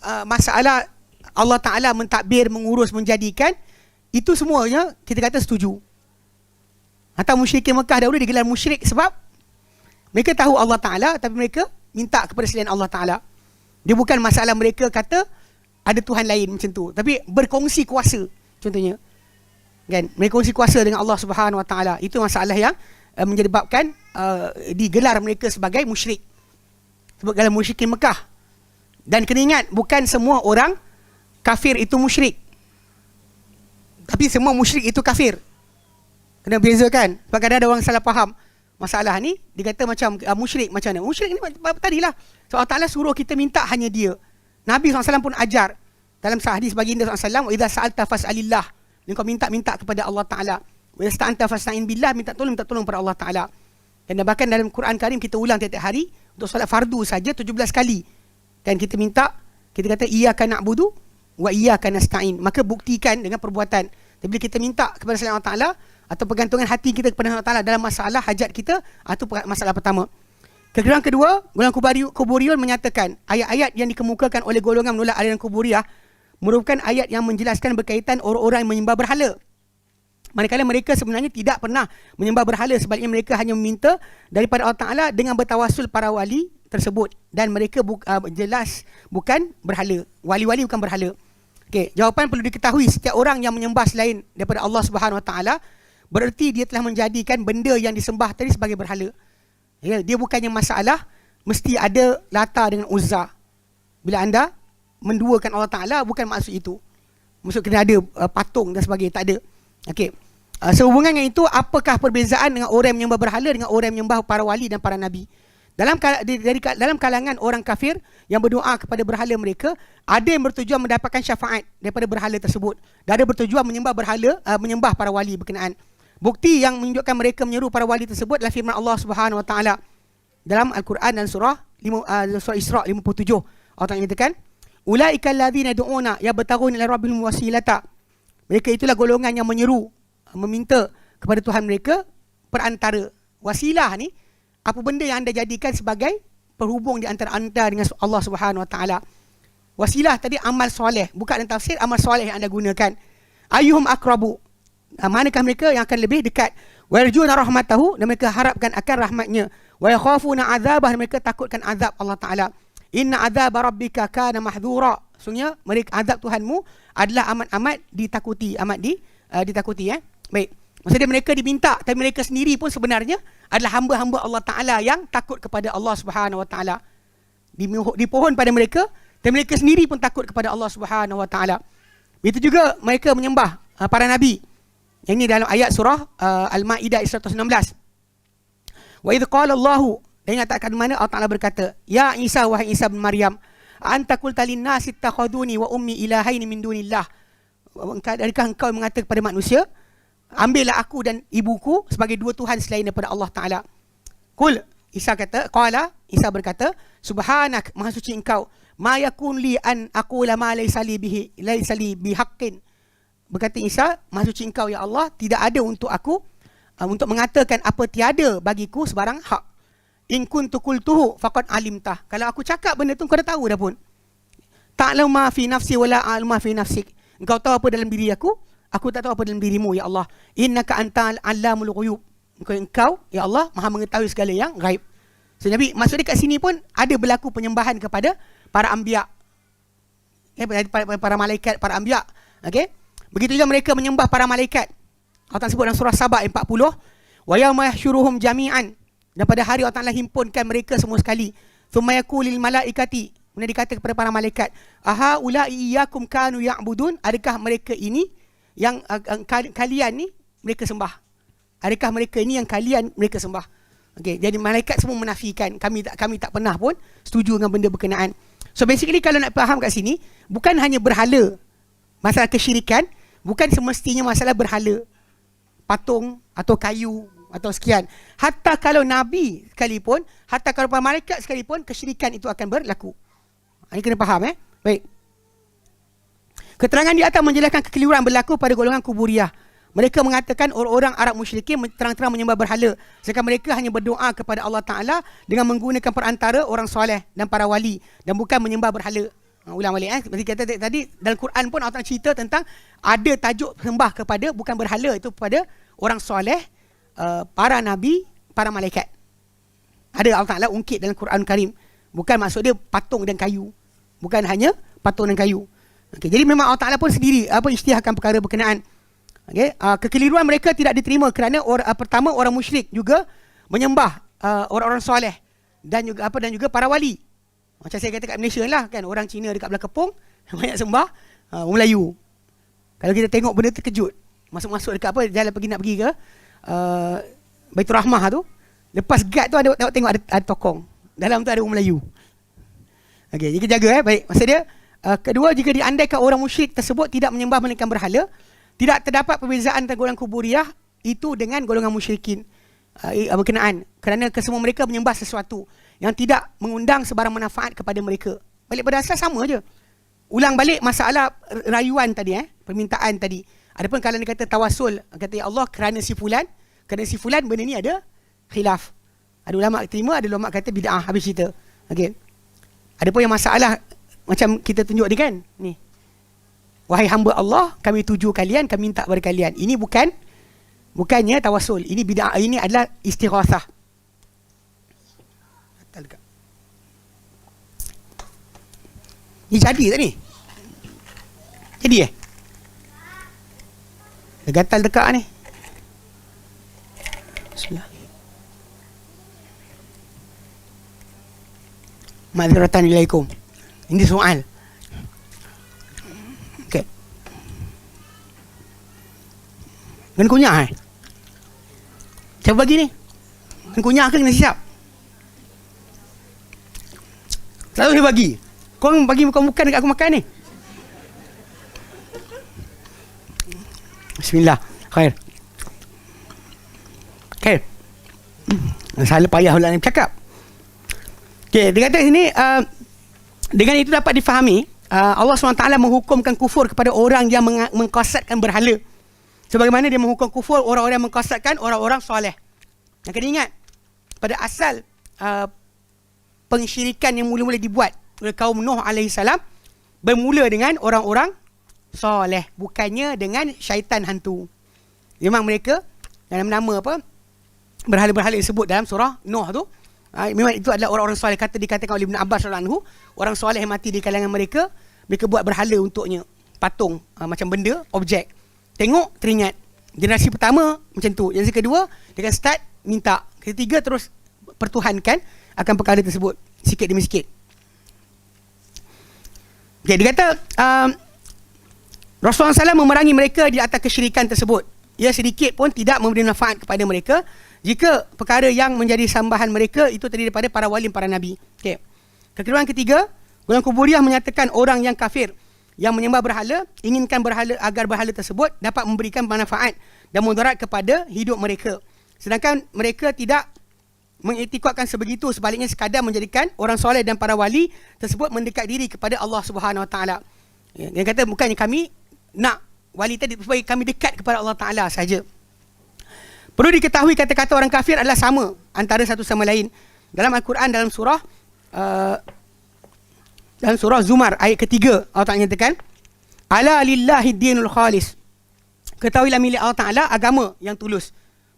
Allah Ta'ala mentadbir, mengurus, menjadikan, itu semuanya kita kata setuju. Atau musyrikin Mekah dahulu digelar musyrik sebab mereka tahu Allah Ta'ala tapi mereka minta kepada selain Allah Ta'ala. Dia bukan masalah mereka kata ada Tuhan lain macam tu, tapi berkongsi kuasa contohnya. Kan? Mereka kongsi kuasa dengan Allah Subhanahu Wa Ta'ala. Itu masalah yang menyebabkan digelar mereka sebagai musyrik. Sebab dalam musyrikin Mekah. Dan kena ingat, bukan semua orang kafir itu musyrik. Tapi semua musyrik itu kafir. Kena bezakan. Sebab kadang ada orang salah faham masalah ni, dia kata macam musyrik macam mana? Musyrik ni tadilah. So Allah Ta'ala suruh kita minta hanya dia. Nabi SAW pun ajar dalam hadis baginda SAW, "Wa idza sa'alta fas'alillah." Kau minta kepada Allah Ta'ala. Wa idza sta'anta fasta'in billah, minta tolong pada Allah Ta'ala. Dan bahkan dalam Quran Karim kita ulang tiap-tiap hari untuk solat fardu saja 17 kali. Dan kita minta, kita kata iyyaka na'budu wa iyyaka nasta'in. Maka buktikan dengan perbuatan. Tapi bila kita minta kepada selain Allah Ta'ala atau pergantungan hati kita kepada Allah Ta'ala dalam masalah hajat kita, itu masalah pertama. Kekeliruan kedua, golongan kuburiyun menyatakan ayat-ayat yang dikemukakan oleh golongan menolak aliran kuburiyah merupakan ayat yang menjelaskan berkaitan orang-orang yang menyembah berhala. Manakala mereka sebenarnya tidak pernah menyembah berhala, sebaliknya mereka hanya meminta daripada Allah Ta'ala dengan bertawassul para wali tersebut. Dan mereka jelas bukan berhala. Wali-wali bukan berhala. Okey, jawapan perlu diketahui, setiap orang yang menyembah selain daripada Allah Subhanahu Wa Ta'ala bererti dia telah menjadikan benda yang disembah tadi sebagai berhala. Ya, dia bukannya masalah mesti ada Lata dengan Uzza. Bila anda menduakan Allah Ta'ala, bukan maksud itu. Maksud kena ada patung dan sebagainya, tak ada. Okey. Sehubungan dengan itu, apakah perbezaan dengan orang yang menyembah berhala dengan orang yang menyembah para wali dan para nabi? Dalam kalangan orang kafir yang berdoa kepada berhala mereka, ada yang bertujuan mendapatkan syafaat daripada berhala tersebut. Dan ada bertujuan menyembah berhala, menyembah para wali berkenaan. Bukti yang menunjukkan mereka menyeru para wali tersebut adalah firman Allah Subhanahu Wa Taala dalam Al-Quran dan surah Isra 57. Allah Taala nyatakan, ulaika alladzina yad'una yabtaghuna ila rabbihim wasilata. Mereka itulah golongan yang menyeru, meminta kepada Tuhan mereka perantara. Wasilah ni apa benda yang anda jadikan sebagai perhubung di antara anda dengan Allah Subhanahu Wa Taala. Wasilah tadi amal soleh, bukan dalam tafsir amal soleh yang anda gunakan. Ayyuhum akrabu, manakah mereka yang akan lebih dekat. Wa yarjuna rahmatahu, dan mereka harapkan akan rahmatnya. Wa yakhafuna azabah, dan mereka takutkan azab Allah Taala. Inna azab rabbika kana mahdhura. Sungguhnya mereka azab Tuhanmu adalah amat-amat ditakuti, ditakuti. Baik. Maksudnya mereka diminta, tapi mereka sendiri pun sebenarnya adalah hamba-hamba Allah Taala yang takut kepada Allah Subhanahu Wa Taala. Dipohon pada mereka, dan mereka sendiri pun takut kepada Allah Subhanahu Wa Taala. Begitu juga mereka menyembah para nabi. Yang ini dalam ayat surah Al-Maidah 116. Wa idh qala Allahu, dan ingatkan mana Allah Taala berkata, ya Isa, wahai Isa bin Maryam, anta qulta lin-nasi ittakhaduni wa ummi ilahaini min dunillah. Adakah engkau mengatakan kepada manusia, ambillah aku dan ibuku sebagai dua tuhan selain daripada Allah Taala. Qul, Isa berkata, subhanak, maha suci engkau, ma yakun li an aqula ma laysa li bihaqqin. Berkata Isa, maha suci engkau ya Allah, tidak ada untuk aku untuk mengatakan apa tiada bagiku sebarang hak. In kuntu qultuhu faqad alimtah. Kalau aku cakap benda tu kau dah tahu dah pun. Ta'lamu ma fi nafsi wala a'lamu ma fi nafsik. Engkau tahu apa dalam diri aku tak tahu apa dalam dirimu ya Allah. Innaka antal allamul ghuyub. Engkau ya Allah maha mengetahui segala yang gaib. So Nabi maksud dekat sini pun ada berlaku penyembahan kepada para anbiya. Para malaikat, para anbiya. Okey. Begitu juga mereka menyembah para malaikat. Allah sebut dalam surah Sabah 40, wa yauma yahsyuruhum jami'an. Dan pada hari Allah Taala himpunkan mereka semua sekali. Thumma yaqulul malaikati, kemudian dikata kepada para malaikat, aha ulai iyyakum kanu ya'budun, adakah mereka ini yang kalian ni mereka sembah? Adakah mereka ini yang kalian mereka sembah? Okey, jadi malaikat semua menafikan, kami tak pernah pun setuju dengan benda berkenaan. So basically kalau nak faham kat sini, bukan hanya berhala, masalah kesyirikan, bukan semestinya masalah berhala, patung atau kayu atau sekian. Hatta kalau Nabi sekalipun, hatta kalau para malaikat sekalipun, kesyirikan itu akan berlaku. Ini kena faham Baik. Keterangan di atas menjelaskan kekeliruan berlaku pada golongan kuburiyah. Mereka mengatakan orang-orang Arab musyrikin terang-terang menyembah berhala, sedangkan mereka hanya berdoa kepada Allah Ta'ala dengan menggunakan perantara orang soleh dan para wali, dan bukan menyembah berhala. Ulang balik Seperti kata tadi, dalam Quran pun Allah Ta'ala cerita tentang ada tajuk sembah kepada bukan berhala, itu kepada orang soleh, para nabi, para malaikat. Ada Allah Ta'ala ungkit dalam Quran Karim. Bukan maksud dia patung dan kayu. Bukan hanya patung dan kayu. Okay, jadi memang Allah Ta'ala pun sendiri isytiharkan perkara berkenaan. Okay, kekeliruan mereka tidak diterima kerana pertama orang musyrik juga menyembah orang-orang soleh dan juga para wali. Macam saya kata kat Malaysia lah kan, orang Cina dekat belah Kepong banyak sembah Melayu. Kalau kita tengok benda terkejut. Masuk-masuk dekat jalan nak pergi ke Baitur Rahmah tu, lepas guard tu ada tengok ada tokong. Dalam tu ada orang Melayu. Okey, jadi jaga baik. Maksud dia kedua, jika diandaikan orang musyrik tersebut tidak menyembah melainkan berhala, tidak terdapat perbezaan antara golongan kuburiyah itu dengan golongan musyrikin berkenaan, kerana kesemua mereka menyembah sesuatu yang tidak mengundang sebarang manfaat kepada mereka. Balik pada asal sama je. Ulang balik masalah rayuan tadi permintaan tadi. Adapun kalau dia kata tawasul, kata ya Allah kerana si fulan, benda ni ada khilaf. Ada ulama terima, ada ulama kata bid'ah, habis cerita. Okey. Adapun yang masalah macam kita tunjuk ni kan, ni. Wahai hamba Allah, kami tuju kalian, kami minta kepada kalian. Ini bukannya tawasul. Ini bid'ah, ini adalah istighatsah. Ni jadi tak ni? Jadi Dah gatal dekat ni. Bismillah. Ma'dzuratan ilaikum. Ini soal. Okey. Kena kunyah Siapa bagi ni? Kena kunyah ke kena siap? Selalu dia bagi. Kau bagi bukan dekat aku makan ni. Bismillah. Khair. Salah payah ulang cakap. Okey, dia kata sini dengan itu dapat difahami Allah SWT menghukumkan kufur kepada orang yang mengqasadkan berhala. Sebagaimana dia menghukum kufur orang-orang yang mengqasadkan orang-orang soleh. Yang kena ingat, pada asal pensyirikan yang mula-mula dibuat oleh kaum Nuh AS bermula dengan orang-orang soleh, bukannya dengan syaitan hantu. Memang mereka dalam nama apa, berhala-berhala disebut dalam surah Nuh tu, memang itu adalah orang-orang soleh. Dikatakan oleh Ibn Abbas radhiyallahu anhu, orang soleh yang mati di kalangan mereka, mereka buat berhala untuknya, patung, macam benda, objek. Tengok, teringat. Generasi pertama macam tu. Generasi kedua, dia akan start minta. Ketiga terus pertuhankan akan perkara tersebut, sikit demi sikit. Okay, dia kata Rasulullah SAW memerangi mereka di atas kesyirikan tersebut. Ia sedikit pun tidak memberi manfaat kepada mereka jika perkara yang menjadi sambahan mereka itu terdiri daripada para wali, para nabi. Okay. Kekeliruan ketiga, golongan Quburiyah menyatakan orang yang kafir yang menyembah berhala inginkan berhala agar berhala tersebut dapat memberikan manfaat dan mudarat kepada hidup mereka. Sedangkan mereka tidak mengiktikadkan sebegitu, sebaliknya sekadar menjadikan orang soleh dan para wali tersebut mendekat diri kepada Allah Subhanahu Wa Taala. Dia kata bukannya kami nak wali tadi supaya kami dekat kepada Allah Taala saja. Perlu diketahui kata-kata orang kafir adalah sama antara satu sama lain. Dalam Al-Quran dalam surah Zumar ayat ketiga, Allah Taala nyatakan, ala lillahi dinul khalis. Ketahuilah milik Allah Taala agama yang tulus.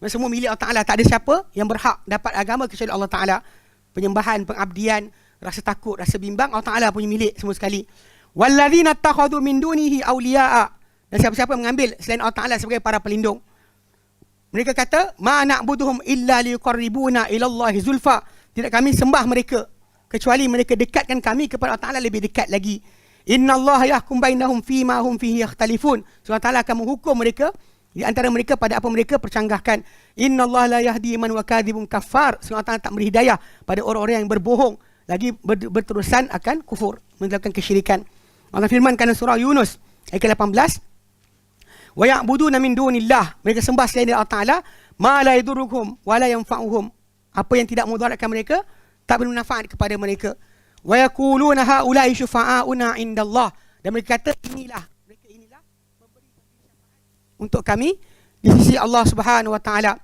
Semua milik Allah Taala, tak ada siapa yang berhak dapat agama kecuali Allah Taala. Penyembahan, pengabdian, rasa takut, rasa bimbang, Allah Taala punya milik semua sekali. Walladzina takhadhu min dunihi awliya'a. Dan siapa-siapa mengambil selain Allah Taala sebagai para pelindung. Mereka kata, ma na'buduhum illa liqarribuna ila Allahi zulfa. Tidak kami sembah mereka kecuali mereka dekatkan kami kepada Allah Taala lebih dekat lagi. Innallaha yahkum bainahum fima hum fihi yakhtalifun. Allah Taala akan menghukum mereka di antara mereka pada apa mereka percanggahkan. Innallaha la yahdi man wa kadhibun kafar. Allah Taala tak beri hidayah pada orang-orang yang berbohong lagi berterusan akan kufur, melakukan kesyirikan. Allah firmankan dalam surah Yunus ayat ke-18, wa ya'buduna min dunillah. Mereka sembah selain Allah Taala ma la yadurruhum wa la yanfa'uhum. Apa yang tidak mudaratkan mereka, tak bermanfaat kepada mereka. Wa yaquluna haula'i syufa'auna indallah. Dan mereka kata mereka inilah memberi syafaat untuk kami di sisi Allah Subhanahu wa taala.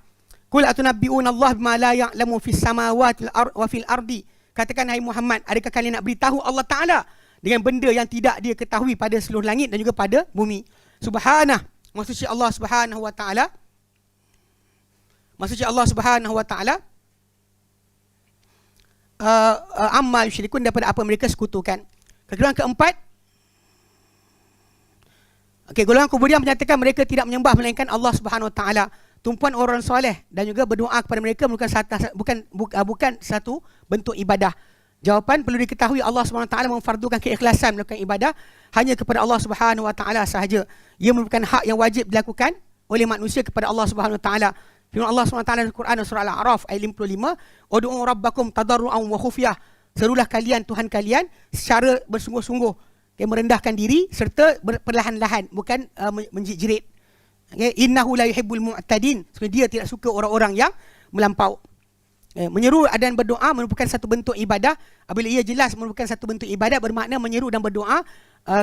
Qul atunabbi'una Allah bima la ya'lamu fis samawati wa fil ardi. Katakan hai Muhammad, adakah kalian nak beritahu Allah Taala dengan benda yang tidak dia ketahui pada seluruh langit dan juga pada bumi. Subhanah, maksudnya Allah Subhanahu wa taala. Maksudnya Allah Subhanahu wa taala amma yusyrikun, daripada apa mereka sekutukan. Golongan keempat, golongan Quburiyah menyatakan mereka tidak menyembah melainkan Allah Subhanahu wa taala. Tumpuan orang soleh dan juga berdoa kepada mereka bukan satu bentuk ibadah. Jawapan, perlu diketahui Allah SWT memfardukan keikhlasan melakukan ibadah hanya kepada Allah Subhanahu wa taala sahaja. Ia merupakan hak yang wajib dilakukan oleh manusia kepada Allah Subhanahu wa taala. Firman Allah SWT dalam Al-Quran surah Al-A'raf ayat 55, ud'u rabbakum tadarruan wa khufyah. Serulah kalian Tuhan kalian secara bersungguh-sungguh, merendahkan diri serta perlahan-lahan, bukan menjerit. Innahu la yuhibbul mu'tadin. Dia tidak suka orang-orang yang melampau. Menyeru dan berdoa merupakan satu bentuk ibadah. Apabila ia jelas merupakan satu bentuk ibadah, bermakna menyeru dan berdoa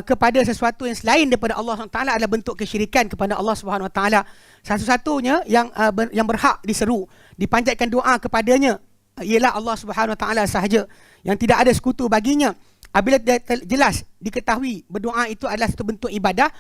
kepada sesuatu yang selain daripada Allah SWT adalah bentuk kesyirikan kepada Allah Subhanahu Wa Taala. Satu-satunya yang berhak diseru, dipanjatkan doa kepadanya ialah Allah Subhanahu Wa Taala sahaja, yang tidak ada sekutu baginya. Apabila jelas diketahui berdoa itu adalah satu bentuk ibadah,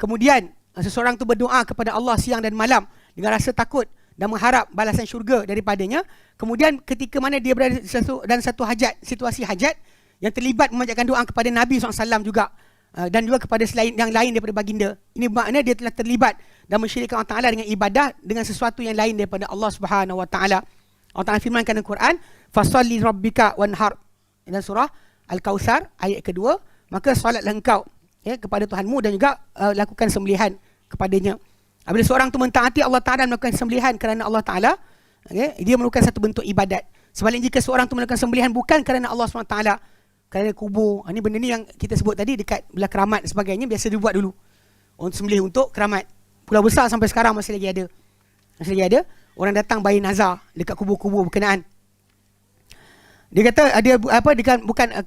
kemudian seseorang tu berdoa kepada Allah siang dan malam dengan rasa takut dan mengharap balasan syurga daripadanya, kemudian ketika mana dia berada dalam satu situasi hajat yang terlibat memanjatkan doa kepada Nabi SAW juga, dan juga kepada selain yang lain daripada baginda, ini maknanya dia telah terlibat dan mensyirikkan Allah Ta'ala dengan ibadah dengan sesuatu yang lain daripada Allah Subhanahu Wa Ta'ala. Allah Ta'ala firmankan dalam Quran, fasalli rabbika wanhar, dalam surah Al-Kautsar ayat kedua, maka solatlah engkau kepada Tuhanmu dan juga lakukan sembelihan kepadanya. Apabila seorang tu mentaati Allah Ta'ala melakukan sembelihan kerana Allah Ta'ala, dia merupakan satu bentuk ibadat. Sebaliknya jika seorang tu melakukan sembelihan bukan kerana Allah SWT, kerana kubur, ini benda ni yang kita sebut tadi dekat belah keramat dan sebagainya, biasa dibuat dulu untuk sembelih untuk keramat. Pulau Besar sampai sekarang masih lagi ada orang datang bayar nazar dekat kubur-kubur berkenaan. Dia kata dia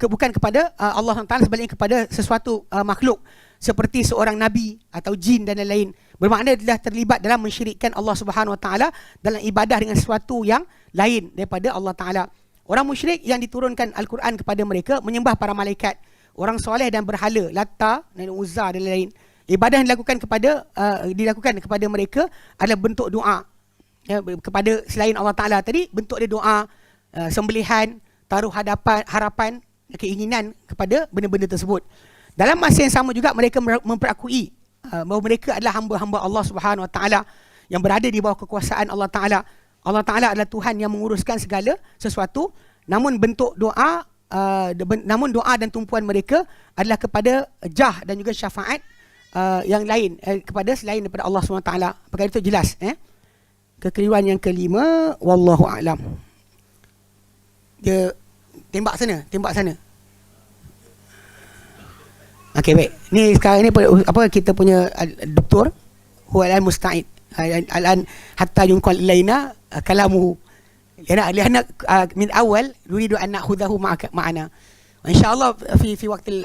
bukan kepada Allah Taala, sebaliknya kepada sesuatu makhluk seperti seorang nabi atau jin dan lain-lain. Bermakna dia telah terlibat dalam mensyirikkan Allah Subhanahu Wa Taala dalam ibadah dengan sesuatu yang lain daripada Allah Taala. Orang musyrik yang diturunkan Al-Quran kepada mereka menyembah para malaikat, orang soleh dan berhala, Lata dan Uzza dan lain-lain. Ibadah yang dilakukan kepada mereka adalah bentuk doa. Ya, kepada selain Allah Taala tadi, bentuk dia doa, sembelihan, taruh harapan, keinginan kepada benda-benda tersebut. Dalam masa yang sama juga mereka memperakui bahawa mereka adalah hamba-hamba Allah Subhanahu Wa Taala yang berada di bawah kekuasaan Allah Taala. Allah Taala adalah Tuhan yang menguruskan segala sesuatu, namun bentuk doa namun doa dan tumpuan mereka adalah kepada jah dan juga syafaat yang lain, kepada selain daripada Allah SWT. Perkara itu jelas. Kekeliruan yang kelima, wallahu a'lam. Dia tembak sana. Okey, baik. Ni sekarang ni apa kita punya doktor huwa al-musta'id. Al-an hatta yunqal ilaina kalamuhu. Liana min awal nuridu an na'khudhahu ma'ana. Insyaallah fi waqtil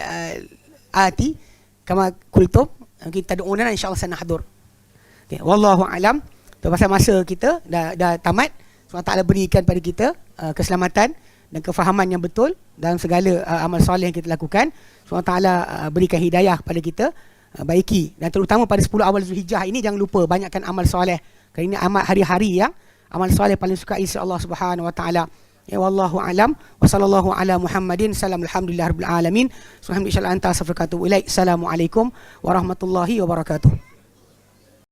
ati kama qultum kita doauna insyaallah sanahdur. Okey, wallahu a'lam. Tu pasal masa kita dah tamat. SWT berikan pada kita keselamatan dan kefahaman yang betul dalam segala amal soleh yang kita lakukan. SWT berikan hidayah kepada kita, baiki, dan terutama pada 10 awal Zulhijjah ini jangan lupa banyakkan amal soleh. Kerana ini amal hari-hari yang amal soleh paling suka isi Allah Subhanahu Wa Taala. Ya wallahu alam wa sallallahu ala Muhammadin salam alhamdulillah rabbil alamin. Subhanallah anta astaghfiruka wa atubu ilaik. Assalamualaikum warahmatullahi wabarakatuh.